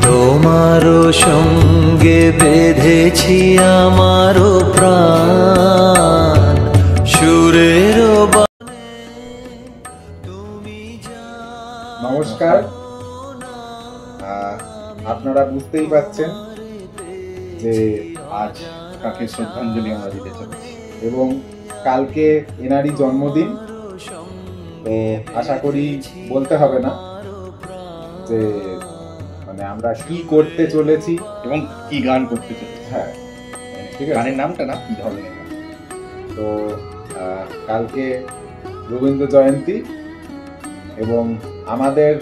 তোমারও সঙ্গে বেঁধেছি আমারও প্রাণ সুরের নমস্কার। আপনারা বুঝতেই পাচ্ছেন যে আজ কাকে শ্রদ্ধাঞ্জলি আমরা দিতে চলেছি এবং কালকে এনারই জন্মদিন। তো আশা করি বলতে হবে না যে মানে আমরা কি করতে চলেছি এবং কি গান করতে চলেছি। হ্যাঁ, ঠিক আছে, গানের নামটা না কি ধরনের গান। তো কালকে রবীন্দ্র জয়ন্তী এবং আমাদের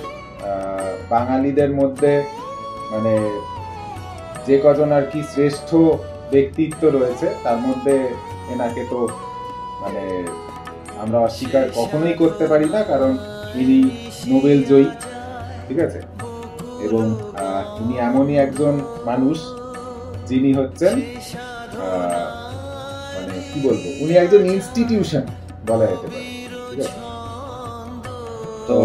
বাঙালিদের মধ্যে মানে যে কজন আর কি শ্রেষ্ঠ ব্যক্তিত্ব রয়েছে তার মধ্যে এনাকে তো মানে আমরা অস্বীকার কখনোই করতে পারি না, কারণ ইনি নোবেল জয়ী, ঠিক আছে, এবং ইনি এমনই একজন মানুষ যিনি হচ্ছেন মানে কি বলবো, উনি একজন ইনস্টিটিউশন বলা যেতে পারে, ঠিক আছে। তো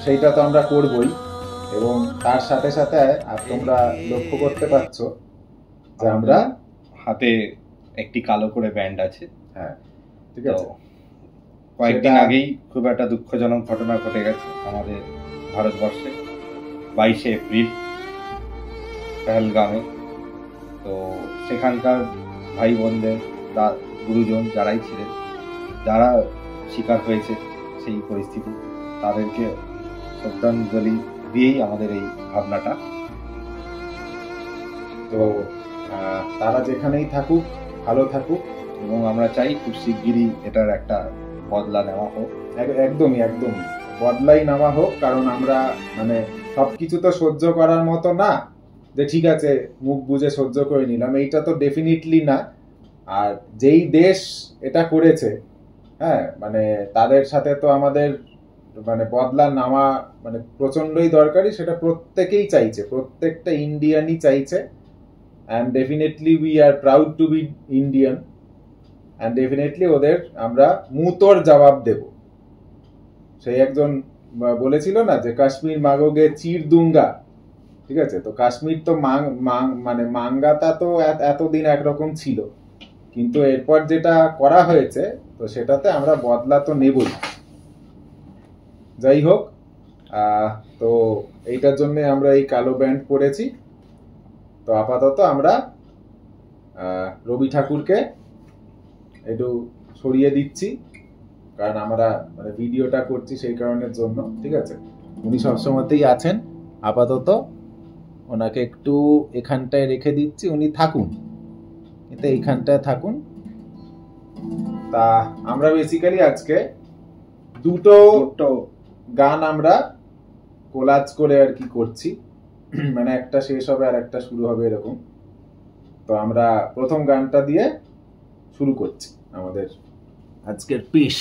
সেইটা তো আমরা করবই এবং তার সাথে সাথে আর তোমরা লক্ষ্য করতে পারছো যে আমরা হাতে একটি কালো করে ব্যান্ড আছে। হ্যাঁ, ঠিক আছে। কয়েকদিন আগেই খুব একটা দুঃখজনক ঘটনা ঘটে গেছে আমাদের ভারতবর্ষে, 22শে এপ্রিল পেহেলগামে। তো সেখানকার ভাই বোনদের গুরুজন যারাই ছিলেন, যারা শিকার হয়েছে সেই পরিস্থিতি, তাদেরকে শ্রদ্ধাঞ্জলি দিয়েই আমাদের এই ভাবনাটা। তো তারা যেখানেই থাকুক ভালো থাকুক এবং আমরা চাই খুব শিগগিরই এটার একটা বদলা নেওয়া হোক। একদমই বদলাই নেওয়া হোক, কারণ আমরা মানে সবকিছু তো সহ্য করার মতো না যে ঠিক আছে মুখ বুঝে সহ্য করে নিলাম, এইটা তো ডেফিনেটলি না। আর যেই দেশ এটা করেছে, হ্যাঁ, মানে তাদের সাথে তো আমাদের মানে বদলা নেওয়া মানে প্রচন্ডই দরকারি, সেটা প্রত্যেকেই চাইছে, প্রত্যেকটা ইন্ডিয়ানই চাইছে। And definitely we are proud to be Indian and definitely ওদের আমরা মুতোর জবাব দেব। সেই একজন বলেছিল না যে কাশ্মীর মাগোগে চির দুঙ্গা, ঠিক আছে। তো কাশ্মীর তো মানে মাঙ্গাতা তো এতদিন একরকম ছিল, কিন্তু এরপর যেটা করা হয়েছে তো সেটাতে আমরা বদলা তো নেবই। যাই হোক, তো এইটার জন্য আমরা এই কালো ব্যান্ড পরেছি। তো আপাতত আমরা রবি ঠাকুরকে একটু সরিয়ে দিচ্ছি, কারণ আমরা মানে ভিডিওটা করছি সেই কারণের জন্য, ঠিক আছে। উনি সবসময়তেই আছেন, আপাতত ওনাকে একটু এখানটায় রেখে দিচ্ছি, উনি থাকুন, কিন্তু এইখানটায় থাকুন। তা আমরা বেসিক্যালি আজকে দুটো গান আমরা কোলাজ করে আর কি করছি, মানে একটা শেষ হবে আর একটা শুরু হবে এরকম। তো আমরা প্রথম গানটা দিয়ে শুরু করছি আমাদের আজকের পিস।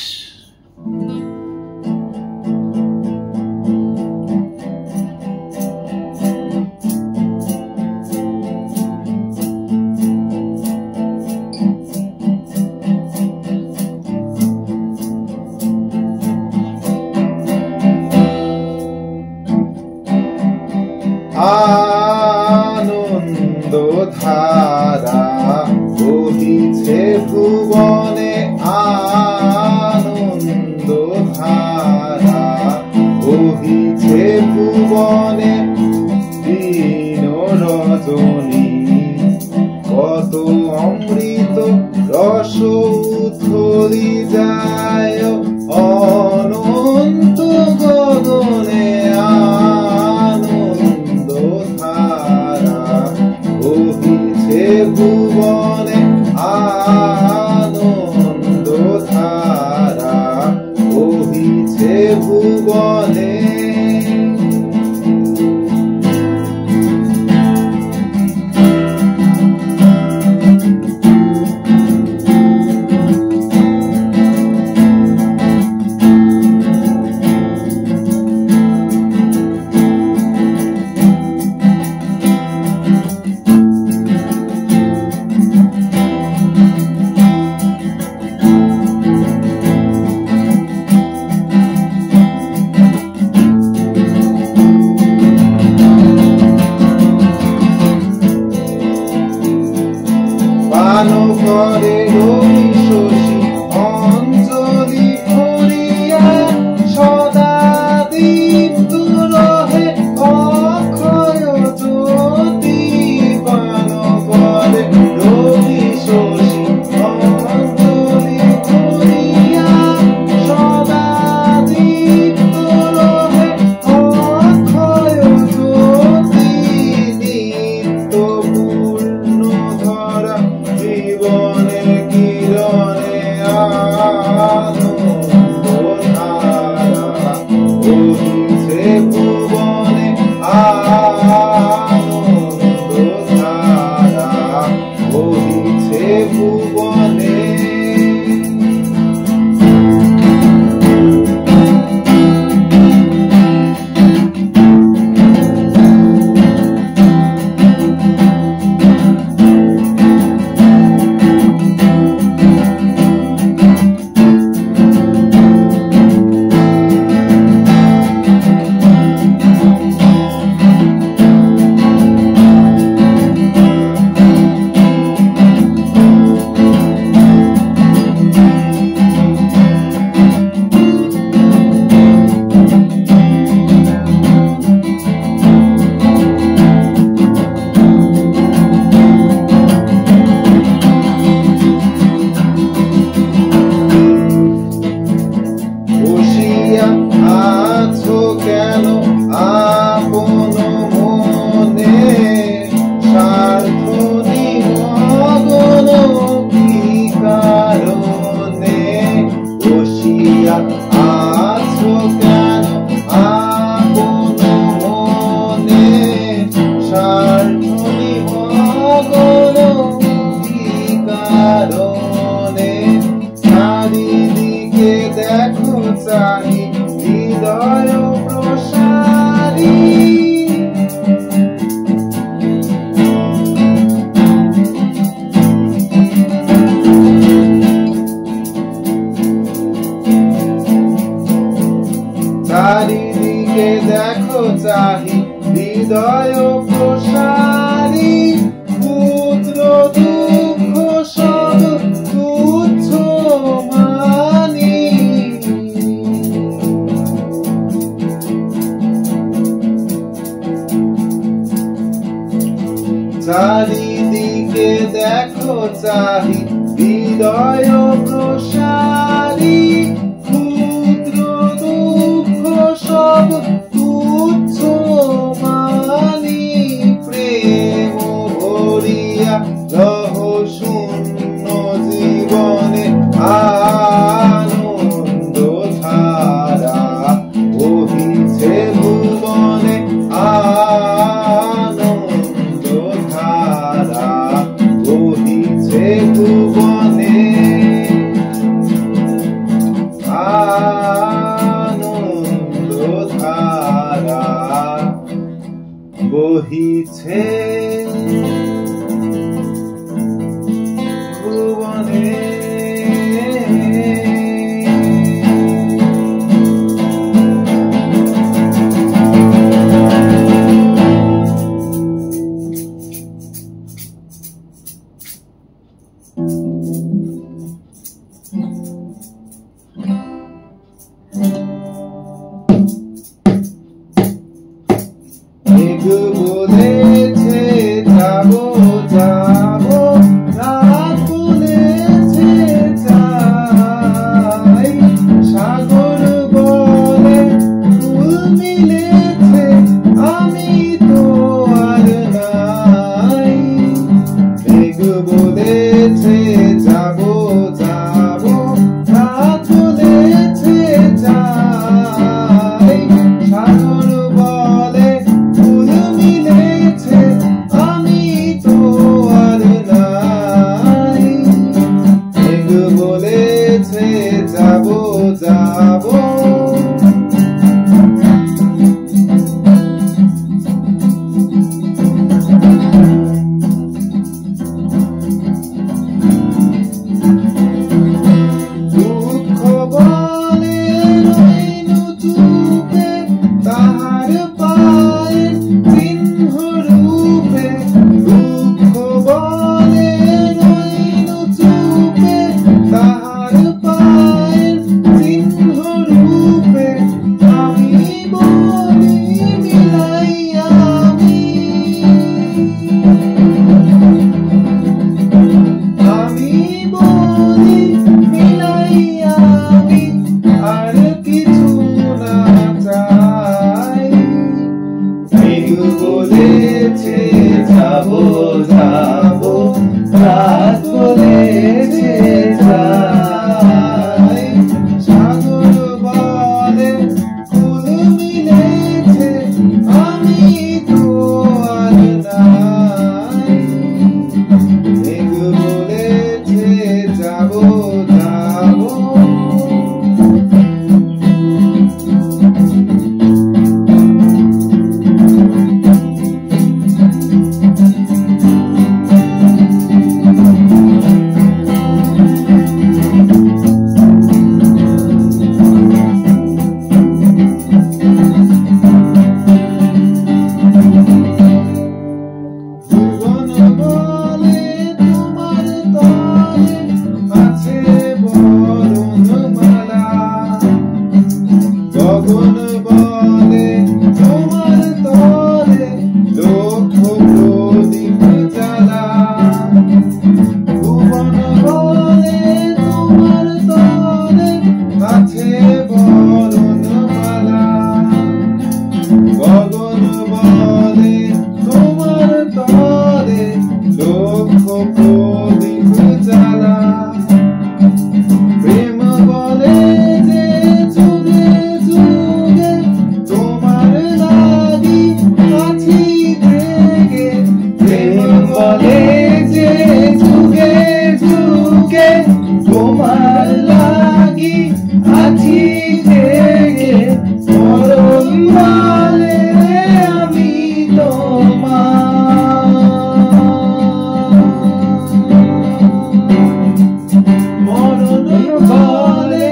আনন্দ ধারা বহিছে ভুবনে, আনন্দ ধারা বহিছে ভুবনে, দিন রজনী কত অমৃত রস উথলি যায় অনন্ত গগনে, আনন্দ ধারা বহিছে ভুবনে, আনন্দ ধারা বহিছে ভুবনে। বহিছে ভুবনে আনন্দধারা, বহিছে ভুবনে। আছো কেন আপন মনে, স্বার্থ নিমগ্ন কি কারণে? বসিয়া আছো কেন আপন মনে, স্বার্থ নিমগ্ন কি কারণে? চারিদিকে দেখো চাহি হৃদয় প্রসারী, চারিদিকে দেখো চাহি হৃদয় প্রসারী, পুত্র দুঃখ সব তুচ্ছ মানি, চারিদিকে দেখো চাহি হৃদয় প্রসারী, পুত্র দুঃখ সব তুচ্ছ মানি, প্রেম ভরিয়া রহ শূন্য জীবনে আনন্দ ধারা, বহিছে ভুবনে আনন্দ ধারা, বহিছে ভুবনে আনন্দ ধারা, বহিছে ভুবনে। মেঘ বলেছে যাবো যাবো, রাত বলেছে যাই, সাগর বলে ফুল মিলেছে আমি তো আর নাই। মেঘ বলেছে যাবো যাবো, রাত বলেছে যাই, সাগর বলে ফুল মিলেছে আমি তো আর নাই। মেঘ বলেছে যাবো যাবো, দুঃখ বলে রইনু চুপে তাহার পায়ের চিহ্ন রূপে, দুঃখ বলে রইনু চুপে তাহার পায়ের চিহ্ন রূপে, আমি বলি মিলাই আমি বলি মিলাই আমি, আর কিছু না চাই। মেঘ বলেছে যাবো যাবো, রাত বলেছে যাই, সাগর বলে ফুল মিলে গগন বলে তোমার তরে লক্ষ প্রদীপ জ্বালা, প্রেম বলে যে যুগে যুগে তোমার লাগি আছি থেকে, প্রেম বলে যে যুগে যুগে তোমার লাগি আছি থেকে, মরণ বলে আমি তোমার, মরণ বলে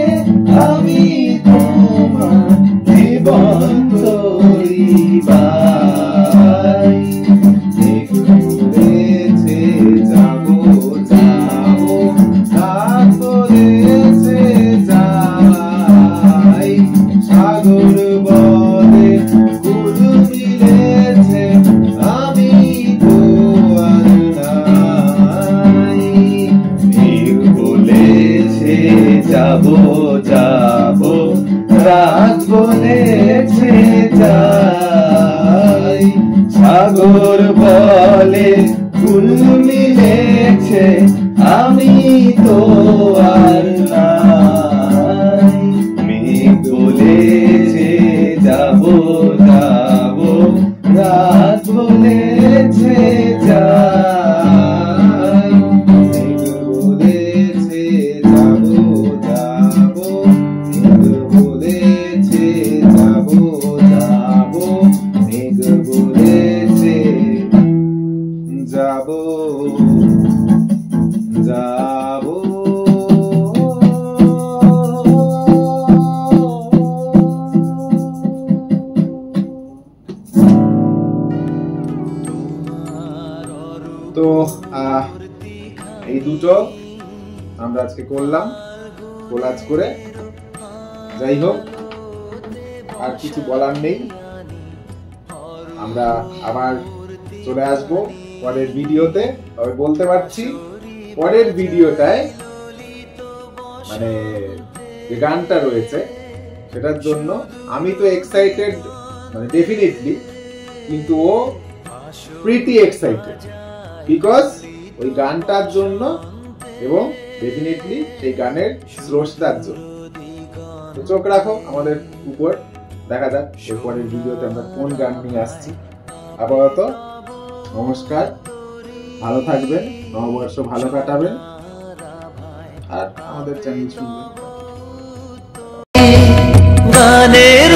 আমি তোমার জীবন তরিবাই, ঘুরেছে যাবো যাবো রাত করেছে যাই, সাগর বলে কুল মিলেছে আমি তো আর নাই, মেঘ বলেছে যাবো যাবো রাত বলেছে যাই, সাগর বলে কুল মিলেছে আমি তো আর নাই, মেঘ বলেছে যাবো যাবো রাত বলেছে যাই, মেঘ বলেছে যাবো যাবো, মেঘ বলেছে যাবো যাবো, মেঘ বলেছে যাবো যাবো। তো এই দুটো আমরা আজকে করলাম কোলাজ করে। যাই হোক, আর কিছু বলার নেই, আমরা আবার চলে আসবো পরের ভিডিওতে। তবে বলতে পারছি পরের ভিডিওটায় মানে যে গানটা রয়েছে সেটার জন্য আমি তো এক্সাইটেড, মানে ডেফিনেটলি, কিন্তু ও প্রিটি এক্সাইটেড বিকজ ওই গানটার জন্য এবং ডেফিনেটলি সেই গানের স্রষ্টার জন্য। তো চোখ রাখো আমাদের উপর, দেখা যাক এরপরের ভিডিওতে আমরা কোন গান নিয়ে আসছি। আপাতত নমস্কার, ভালো থাকবেন, নববর্ষ ভালো কাটাবেন, আর আমাদের চ্যানেল শুনবেন। গানের